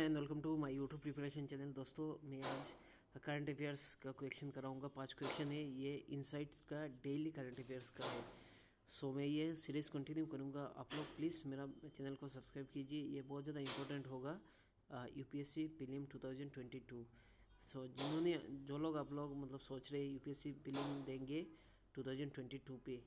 And welcome to my YouTube preparation channel. दोस्तों मैं आज करंट अफेयर्स का क्वेश्चन कराऊंगा। 5 क्वेश्चन है, ये इनसाइट्स का डेली करंट अफेयर्स का है। सो मैं ये सीरीज़ कंटिन्यू करूंगा। आप लोग प्लीज़ मेरा चैनल को सब्सक्राइब कीजिए, ये बहुत ज़्यादा इंपॉर्टेंट होगा यूपीएससी प्रीलिम 2022। सो जो लोग आप लोग मतलब सोच रहे यूपीएससी प्रीलिम देंगे 2022 पे,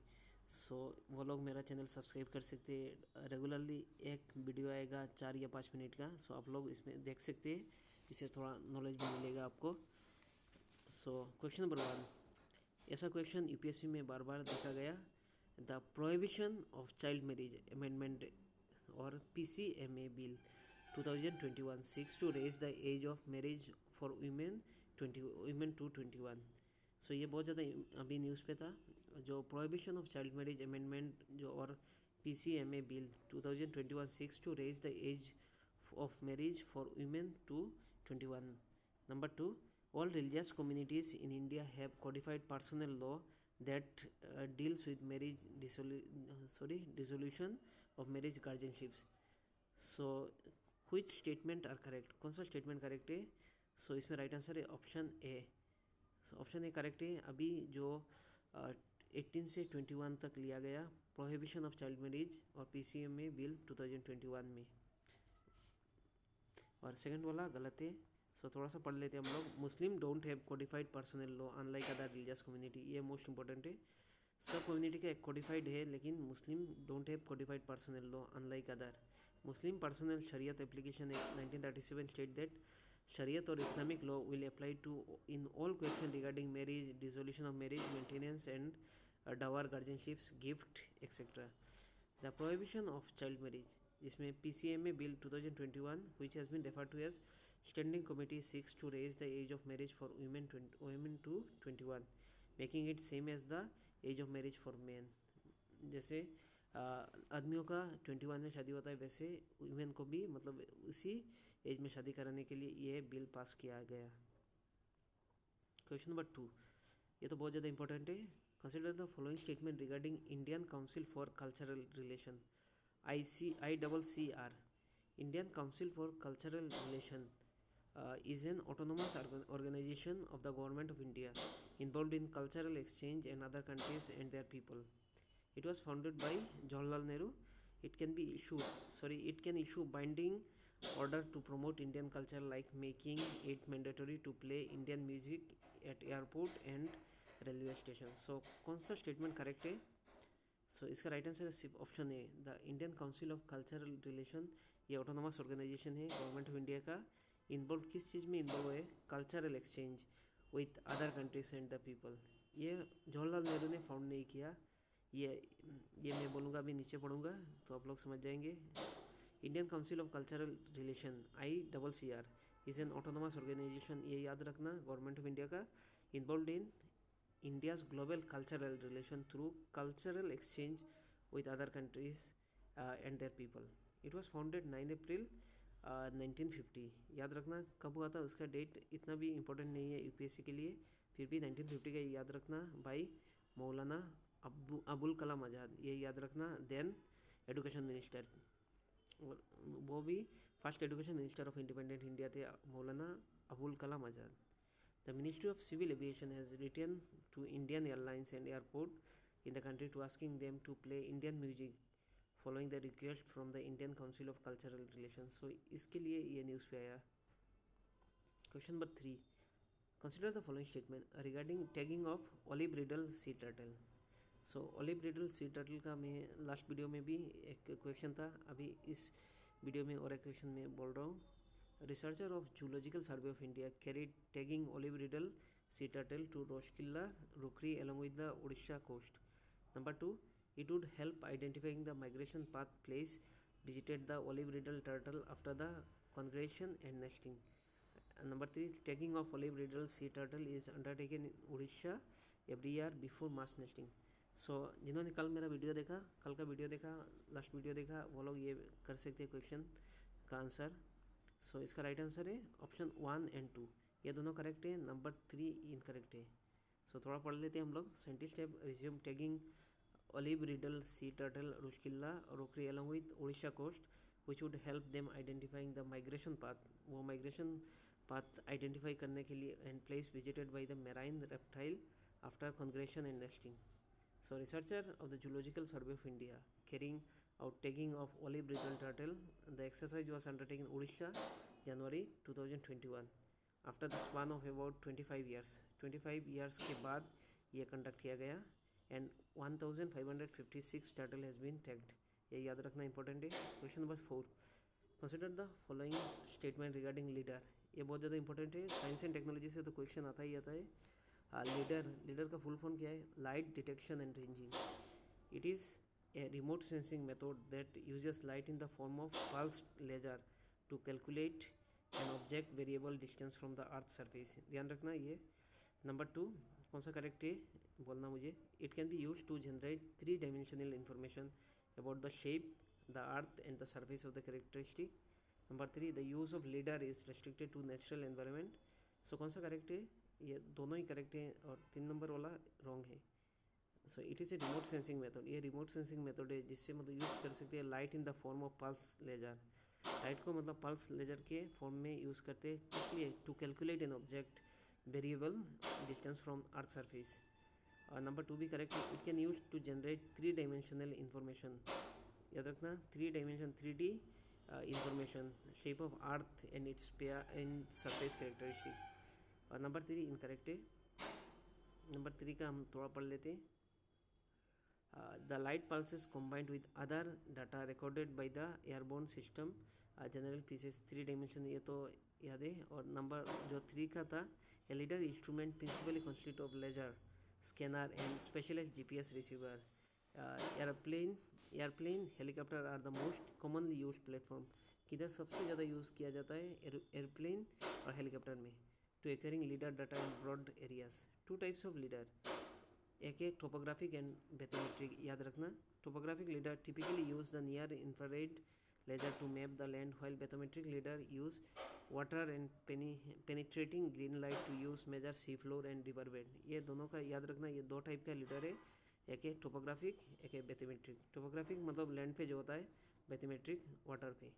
सो वो लोग मेरा चैनल सब्सक्राइब कर सकते हैं। रेगुलरली एक वीडियो आएगा 4 या 5 मिनट का, सो आप लोग इसमें देख सकते हैं, इससे थोड़ा नॉलेज भी मिलेगा आपको। सो क्वेश्चन नंबर 1, ऐसा क्वेश्चन यूपीएससी में बार बार देखा गया। The prohibition of child marriage amendment और पीसीएमए bill 2021 seeks to raise the age of marriage for women to 21। सो ये बहुत ज़्यादा अभी न्यूज़ पे था। जो prohibition of child marriage amendment जो और पीसीएमए bill 2021 seeks to raise the age of marriage for women to 21। Number 2, all religious communities in India have codified personal law that deals with marriage dissolution of marriage guardianships। So which statement are correct, कौन सा statement correct है? So इसमें right answer है option A. So option A correct है। अभी जो 18 से 21 तक लिया गया प्रोहिबिशन ऑफ चाइल्ड मैरिज और पीसीएमए बिल 2021 में, और सेकंड वाला गलत है। सो थोड़ा सा पढ़ लेते हैं हम लोग। Muslim don't have codified personal law unlike other religious community, ये मोस्ट इंपॉर्टेंट है। सब कम्युनिटी का एक कोडिफाइड है, लेकिन Muslim don't have codified personal law unlike other. Muslim personal शरीयत एप्लीकेशन एक्ट 1937 स्टेट दैट शरीयत और Islamic law will apply to in all question regarding marriage, dissolution of marriage, maintenance and dower, guardianships, gift etcetera. The prohibition of child marriage, जिसमें PCMA bill 2021 which has been referred to as standing committee seeks to raise the age of marriage for women to 21, making it same as the age of marriage for men। जैसे आदमियों का 21 में शादी होता है, वैसे women को भी मतलब उसी एज में शादी कराने के लिए ये बिल पास किया गया। क्वेश्चन नंबर 2, ये तो बहुत ज़्यादा इंपॉर्टेंट है। Consider the following statement regarding Indian council for cultural Relation, ICCR। Indian Council for Cultural Relation is an autonomous organization of the Government of India involved in cultural exchange and other countries and their people। It was founded by Jawaharlal Nehru। It can issue binding order to promote Indian culture, like making it mandatory to play Indian music at airport and railway station। So कौन सा statement correct है? So इसका right answer सिर्फ option है, the Indian Council of Cultural relation. ये autonomous organisation है government of India का। Involve किस चीज़ में इन्वॉल्व है? Cultural exchange with other countries and the people. ये जवाहरलाल नेहरू ने फाउंड नहीं किया, ये मैं बोलूँगा, अभी नीचे पढ़ूँगा तो आप लोग समझ जाएंगे। Indian Council of Cultural Relation ICCR is an autonomous organisation, ये याद रखना, गवर्नमेंट ऑफ इंडिया का, involve in India's global cultural relation through cultural exchange with other countries and their people। It was founded 9 April 1950। याद रखना कब हुआ था, उसका डेट इतना भी इम्पोर्टेंट नहीं है यूपीएससी के लिए, फिर भी 1950 का याद रखना। भाई मौलाना अबुल कलाम आज़ाद, ये याद रखना। देन एजुकेशन मिनिस्टर, वो भी first education minister of independent India थे, Maulana Abul Kalam Azad. The Ministry of Civil Aviation has written to Indian Airlines and airport in the country to asking them to play Indian music following the request from the Indian Council of Cultural Relations। So इसके लिए ये news पे आया। Question number 3, consider the following statement regarding tagging of olive bridle sea turtle। So olive bridle sea turtle का मैं last video में भी एक क्वेश्चन था, अभी इस वीडियो में और एक क्वेश्चन में बोल रहा हूँ। Researcher of Zoological Survey of India carried tagging olive bridle sea turtle to Roshkilla Rookery along with the Odisha coast। Number 2, it would help identifying the migration path place visited the olive bridle turtle after the congregation and nesting। Number 3, tagging of olive bridle sea turtle is undertaken in Odisha every year before mass nesting। सो जिन्होंने कल मेरा video देखा, कल का video देखा, last video देखा, वो लोग ये कर सकते हैं क्वेश्चन का आंसर। सो इसका राइट आंसर है ऑप्शन 1 एंड 2, ये दोनों करेक्ट है, नंबर 3 इनकरेक्ट है। सो थोड़ा पढ़ लेते हैं हम लोग। Scientist have resume tagging olive bridle sea turtle Rushkilla Rookery along with Odisha coast which would help them identifying the migration path, वो माइग्रेशन पाथ आइडेंटिफाई करने के लिए, and place visited by the marine reptile after congregation and nesting. So researcher of the Zoological Survey of India carrying out tagging of olive-bridled turtle. The exercise was undertaken in Odisha, January 2021. After the span of about 25 years, 25 years के बाद ये conduct किया गया, and 1556 turtle has been tagged. ये याद रखना important है. Question number 4, consider the following statement regarding LiDAR. ये बहुत ज़्यादा इंपॉर्टेंट है. साइंस एंड टेक्नोलॉजी से तो क्वेश्चन आता ही आता है. लीडर का फुल फॉर्म क्या है? Light detection and ranging. It is a remote sensing method that uses light in the form of pulse laser to calculate an object variable distance from the earth surface. ध्यान रखना ये. Number 2, कौन सा correct है बोलना मुझे. It can be use to generate 3 dimensional information about the shape, the earth and the surface of the characteristic. Number 3, the use of lidar is restricted to natural environment. So कौन सा correct है? ये दोनों ही correct है और 3 number वाला wrong है. So it is a remote sensing method. ये रिमोट सेंसिंग मेथड है जिससे मतलब यूज़ कर सकते हैं light in the form of pulse laser. Light को मतलब पल्स लेजर के फॉर्म में यूज़ करते हैं. इसलिए to calculate an object variable distance from earth surface. और नंबर 2 भी करेक्ट है. It can use to generate 3 dimensional information. याद रखना 3 dimension 3D information, shape of earth and it's in surface characteristic. और नंबर 3 इनकरेक्ट है. Number 3 का हम थोड़ा पढ़ लेते हैं. The light pulses combined with other data recorded by the airborne system general pieces 3 dimension. ये तो याद है. और नंबर जो 3 का था, a LiDAR instrument principally consist of laser, scanner and specialized GPS receiver. Airplane helicopter are the most commonly use platform. किधर सबसे ज़्यादा यूज़ किया जाता है? एयरप्लेन और हेलीकॉप्टर में. To acquiring LiDAR data in broad areas. 2 types of LiDAR. एक है टोपोग्राफिक एंड बैथोमेट्रिक. याद रखना topographic LiDAR typically use the near infrared laser to map the land, while bathymetric leader use water and penetrating green light to use measure sea floor and river bed. ये दोनों का याद रखना. ये 2 type का leader है. एक है टोपोग्राफिक, एक है बैथीमेट्रिक. टोपोग्राफिक मतलब लैंड पे जो होता है, बैथीमेट्रिक वाटर पे.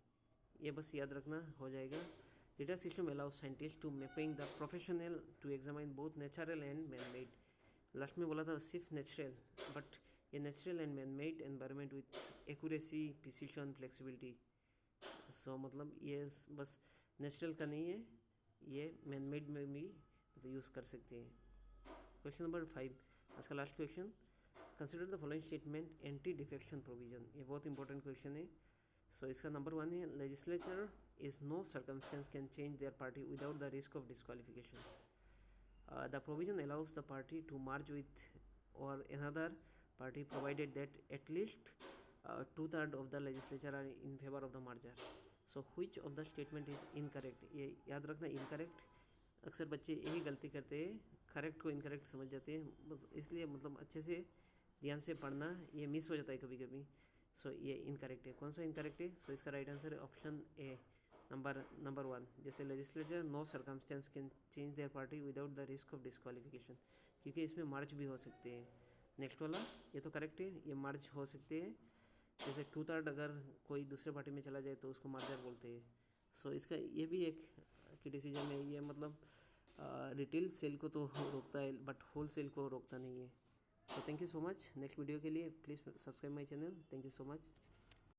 ये बस याद रखना हो जाएगा. Lidar system allows scientist to mapping the professional to examine both natural and man made. Last में बोला था सिर्फ नेचुरल, बट ये natural and man made environment with accuracy, precision, flexibility. So मतलब ये बस नेचुरल का नहीं है, ये मैन मेड में भी मतलब यूज़ कर सकते हैं. क्वेश्चन नंबर 5, आज का last question. Consider the following statement anti defection provision. ये बहुत इंपॉर्टेंट क्वेश्चन है. सो इसका नंबर 1 है, legislature is no circumstance can change their party without the risk of disqualification. The provision allows the party to merge with or another party provided that at least 2/3 of the legislature are in favor of the merger. So which of the statement is incorrect? ये याद रखना incorrect. अक्सर बच्चे यही गलती करते हैं, correct को इनकरेक्ट समझ जाते हैं, इसलिए मतलब अच्छे से ध्यान से पढ़ना, ये मिस हो जाता है कभी कभी. सो ये इनकरेक्ट है. कौन सा इनकरेक्ट है? सो इसका राइट आंसर है ऑप्शन ए, नंबर 1. जैसे legislature no circumstance can change their party without the risk of disqualification, क्योंकि इसमें मार्च भी हो सकते हैं. नेक्स्ट वाला ये तो करेक्ट है, ये मार्च हो सकते हैं. जैसे 2/3 अगर कोई दूसरे पार्टी में चला जाए तो उसको मार्जर बोलते हैं. सो इसका ये भी एक क्रिटिसिज्म है. ये मतलब रिटेल सेल को तो रोकता है बट होल सेल को रोकता नहीं है. So thank you so much. Next video के लिए please subscribe my channel. Thank you so much.